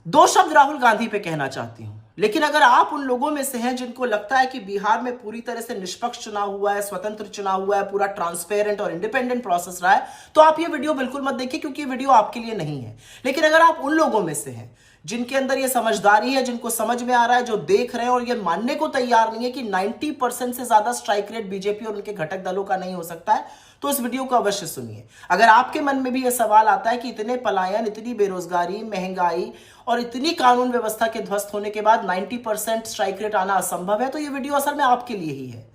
दो शब्द राहुल गांधी पे कहना चाहती हूं, लेकिन अगर आप उन लोगों में से हैं जिनको लगता है कि बिहार में पूरी तरह से निष्पक्ष चुनाव हुआ है, स्वतंत्र चुनाव हुआ है, पूरा ट्रांसपेरेंट और इंडिपेंडेंट प्रोसेस रहा है, तो आप ये वीडियो बिल्कुल मत देखिए, क्योंकि ये वीडियो आपके लिए नहीं है। लेकिन अगर आप उन लोगों में से हैं जिनके अंदर ये समझदारी है, जिनको समझ में आ रहा है, जो देख रहे हैं और ये मानने को तैयार नहीं है कि 90% से ज्यादा स्ट्राइक रेट बीजेपी और उनके घटक दलों का नहीं हो सकता है, तो इस वीडियो को अवश्य सुनिए। अगर आपके मन में भी यह सवाल आता है कि इतने पलायन, इतनी बेरोजगारी, महंगाई और इतनी कानून व्यवस्था के ध्वस्त होने के बाद 90% स्ट्राइक रेट आना असंभव है, तो यह वीडियो असल में आपके लिए ही है।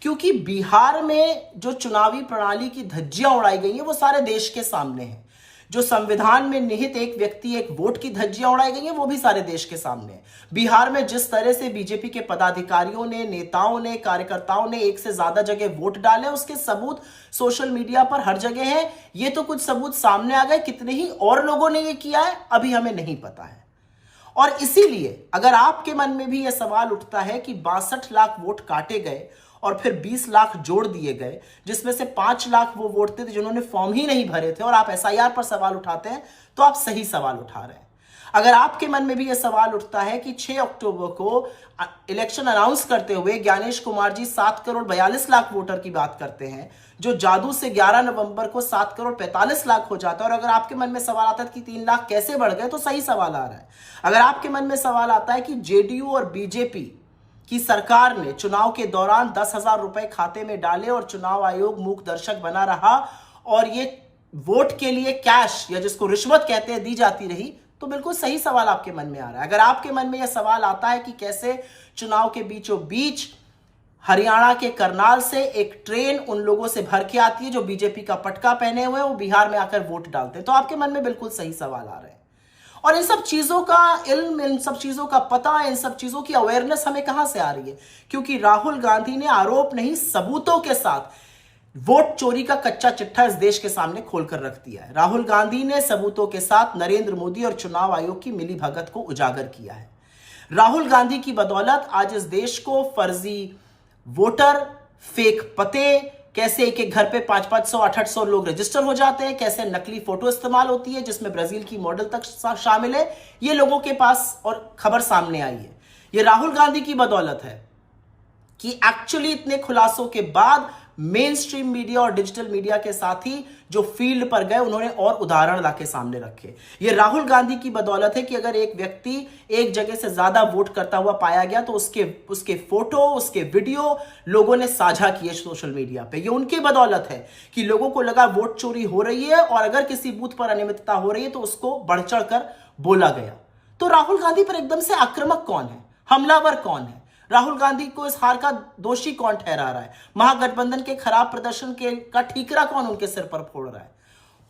क्योंकि बिहार में जो चुनावी प्रणाली की धज्जियां उड़ाई गई हैं वो सारे देश के सामने है। जो संविधान में निहित एक व्यक्ति एक वोट की धज्जियां उड़ाई गई हैं वो भी सारे देश के सामने है। बिहार में जिस तरह से बीजेपी के पदाधिकारियों ने, नेताओं ने, कार्यकर्ताओं ने एक से ज्यादा जगह वोट डाले, उसके सबूत सोशल मीडिया पर हर जगह है। ये तो कुछ सबूत सामने आ गए, कितने ही और लोगों ने ये किया है अभी हमें नहीं पता है। और इसीलिए अगर आपके मन में भी यह सवाल उठता है कि 62 लाख वोट काटे गए और फिर 20 लाख जोड़ दिए गए, जिसमें से 5 लाख वो वोट थे जिन्होंने फॉर्म ही नहीं भरे थे, और आप एसआईआर पर सवाल उठाते हैं, तो आप सही सवाल उठा रहे हैं। अगर आपके मन में भी यह सवाल उठता है कि 6 अक्टूबर को इलेक्शन अनाउंस करते हुए ज्ञानेश कुमार जी 7 करोड़ 42 लाख वोटर की बात करते हैं, जो जादू से 11 नवंबर को 7 करोड़ 45 लाख हो जाता है, और अगर आपके मन में सवाल आता है कि 3 लाख कैसे बढ़ गए, तो सही सवाल आ रहा है। अगर आपके मन में सवाल आता है कि जेडीयू और बीजेपी की सरकार ने चुनाव के दौरान 10,000 रुपए खाते में डाले और चुनाव आयोग मूक दर्शक बना रहा और ये वोट के लिए कैश या जिसको रिश्वत कहते हैं दी जाती रही, तो बिल्कुल सही सवाल आपके मन में आ रहा है। अगर आपके मन में यह सवाल आता है कि कैसे चुनाव के बीचों बीच हरियाणा के करनाल से एक ट्रेन उन लोगों से भर के आती है जो बीजेपी का पटका पहने हुए हैं, वो बिहार में आकर वोट डालते हैं, तो आपके मन में बिल्कुल सही सवाल आ रहे हैं। और इन सब चीजों का इल्म, इन सब चीजों का पता, इन सब चीजों की अवेयरनेस हमें कहां से आ रही है? क्योंकि राहुल गांधी ने आरोप नहीं सबूतों के साथ वोट चोरी का कच्चा चिट्ठा इस देश के सामने खोलकर रख दिया है। राहुल गांधी ने सबूतों के साथ नरेंद्र मोदी और चुनाव आयोग की मिलीभगत को उजागर किया है। राहुल गांधी की बदौलत आज इस देश को फर्जी वोटर, फेक पते, कैसे एक एक घर पे 500-500, 800 लोग रजिस्टर हो जाते हैं, कैसे नकली फोटो इस्तेमाल होती है जिसमें ब्राजील की मॉडल तक शामिल है, ये लोगों के पास और खबर सामने आई है। ये राहुल गांधी की बदौलत है कि एक्चुअली इतने खुलासों के बाद मेन स्ट्रीम मीडिया और डिजिटल मीडिया के साथी जो फील्ड पर गए उन्होंने और उदाहरण लाके सामने रखे। ये राहुल गांधी की बदौलत है कि अगर एक व्यक्ति एक जगह से ज्यादा वोट करता हुआ पाया गया तो उसके फोटो, उसके वीडियो लोगों ने साझा किए सोशल मीडिया पे। ये उनकी बदौलत है कि लोगों को लगा वोट चोरी हो रही है और अगर किसी बूथ पर अनियमितता हो रही है तो उसको बढ़ चढ़ कर बोला गया। तो राहुल गांधी पर एकदम से आक्रामक कौन है, हमलावर कौन है? राहुल गांधी को इस हार का दोषी कौन ठहरा रहा है? महागठबंधन के खराब प्रदर्शन का ठीकरा कौन उनके सिर पर फोड़ रहा है?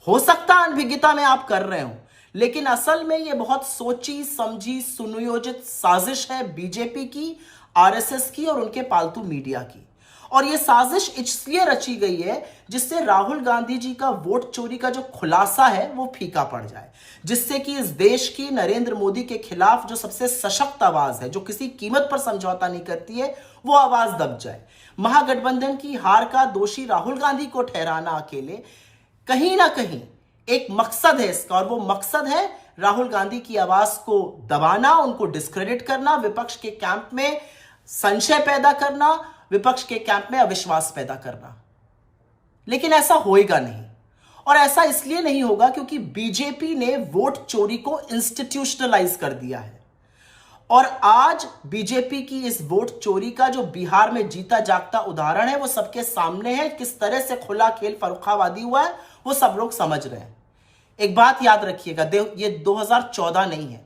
हो सकता है अनभिज्ञता में आप कर रहे हो, लेकिन असल में यह बहुत सोची समझी सुनियोजित साजिश है बीजेपी की, आरएसएस की और उनके पालतू मीडिया की। और यह साजिश इसलिए रची गई है जिससे राहुल गांधी जी का वोट चोरी का जो खुलासा है वो फीका पड़ जाए, जिससे कि इस देश की नरेंद्र मोदी के खिलाफ जो सबसे सशक्त आवाज है, जो किसी कीमत पर समझौता नहीं करती है, वो आवाज दब जाए। महागठबंधन की हार का दोषी राहुल गांधी को ठहराना अकेले कहीं ना कहीं एक मकसद है इसका, और वो मकसद है राहुल गांधी की आवाज को दबाना, उनको डिस्क्रेडिट करना, विपक्ष के कैंप में संशय पैदा करना, विपक्ष के कैंप में अविश्वास पैदा करना। लेकिन ऐसा होएगा नहीं, और ऐसा इसलिए नहीं होगा क्योंकि बीजेपी ने वोट चोरी को इंस्टीट्यूशनलाइज कर दिया है। और आज बीजेपी की इस वोट चोरी का जो बिहार में जीता जागता उदाहरण है वो सबके सामने है। किस तरह से खुला खेल फर्रुखाबादी हुआ है वो सब लोग समझ रहे हैं। एक बात याद रखिएगा, ये 2014 नहीं है,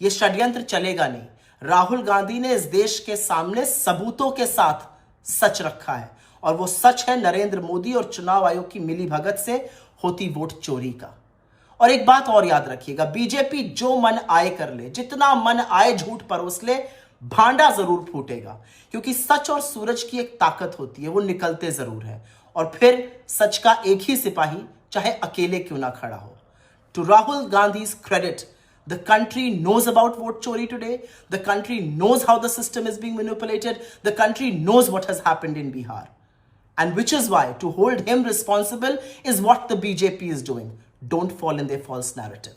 ये षड्यंत्र चलेगा नहीं। राहुल गांधी ने इस देश के सामने सबूतों के साथ सच रखा है, और वो सच है नरेंद्र मोदी और चुनाव आयोग की मिलीभगत से होती वोट चोरी का। और एक बात और याद रखिएगा, बीजेपी जो मन आए कर ले, जितना मन आए झूठ परोस ले, भांडा जरूर फूटेगा, क्योंकि सच और सूरज की एक ताकत होती है, वो निकलते जरूर है। और फिर सच का एक ही सिपाही चाहे अकेले क्यों ना खड़ा हो। To Rahul Gandhi's credit, the country knows about vote chori today. The country knows how the system is being manipulated. The country knows what has happened in Bihar. And which is why to hold him responsible is what the BJP is doing. Don't fall in their false narrative.